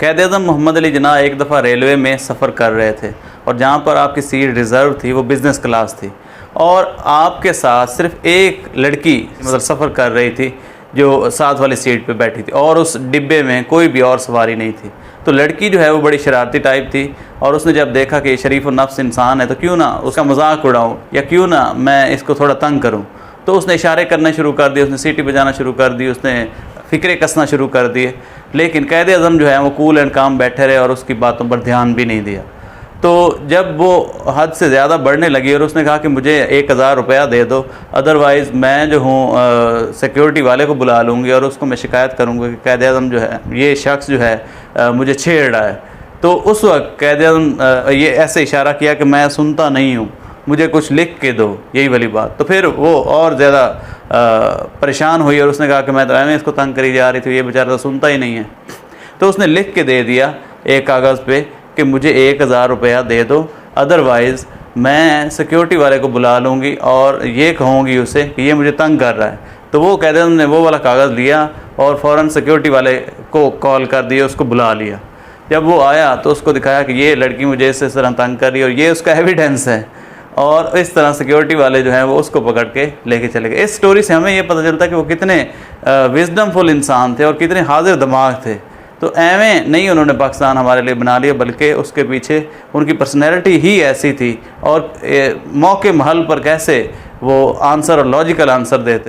कैद-ए-आज़म मोहम्मद अली जिन्नाह एक दफ़ा रेलवे में सफ़र कर रहे थे और जहाँ पर आपकी सीट रिज़र्व थी वो बिज़नेस क्लास थी और आपके साथ सिर्फ एक लड़की मतलब सफ़र कर रही थी जो साथ वाली सीट पे बैठी थी और उस डिब्बे में कोई भी और सवारी नहीं थी। तो लड़की जो है वो बड़ी शरारती टाइप थी और उसने जब देखा कि शरीफ नफ्स इंसान है तो क्यों ना उसका मजाक उड़ाऊँ या क्यों ना मैं इसको थोड़ा तंग करूँ। तो उसने इशारे करने शुरू कर दिए, उसने सीटी बजाना शुरू कर दी, उसने फ़िक्रे कसना शुरू कर दिए। लेकिन कैद-ए-आज़म जो है वो कूल एंड काम बैठे रहे और उसकी बातों पर ध्यान भी नहीं दिया। तो जब वो हद से ज़्यादा बढ़ने लगी और उसने कहा कि मुझे 1000 रुपया दे दो, अदरवाइज़ मैं जो हूँ सिक्योरिटी वाले को बुला लूँगी और उसको मैं शिकायत करूँगी कि कैद-ए-आज़म जो है ये शख्स जो है मुझे छेड़ रहा है। तो उस वक्त कैद-ए-आज़म ये ऐसे इशारा किया कि मैं सुनता नहीं हूँ, मुझे कुछ लिख के दो, यही वाली बात। तो फिर वो और ज़्यादा परेशान हुई और उसने कहा कि मैं तो ऐਵੇਂ इसको तंग करी जा रही थी, ये बेचारा तो सुनता ही नहीं है। तो उसने लिख के दे दिया एक कागज़ पे कि मुझे 1000 रुपया दे दो, अदरवाइज़ मैं सिक्योरिटी वाले को बुला लूँगी और ये कहूँगी उसे कि ये मुझे तंग कर रहा है। तो वो कैद-ए-आज़म ने वो वाला कागज़ लिया और फ़ौरन सिक्योरिटी वाले को कॉल कर दिया, उसको बुला लिया। जब वो आया तो उसको दिखाया कि ये लड़की मुझे इस तरह तंग कर रही है और ये उसका एविडेंस है। और इस तरह सिक्योरिटी वाले जो हैं वो उसको पकड़ के लेके चले गए। इस स्टोरी से हमें ये पता चलता है कि वो कितने विजडमफुल इंसान थे और कितने हाजिर दिमाग थे। तो ऐवें नहीं उन्होंने पाकिस्तान हमारे लिए बना लिया, बल्कि उसके पीछे उनकी पर्सनैलिटी ही ऐसी थी और मौके महल पर कैसे वो आंसर और लॉजिकल आंसर देते।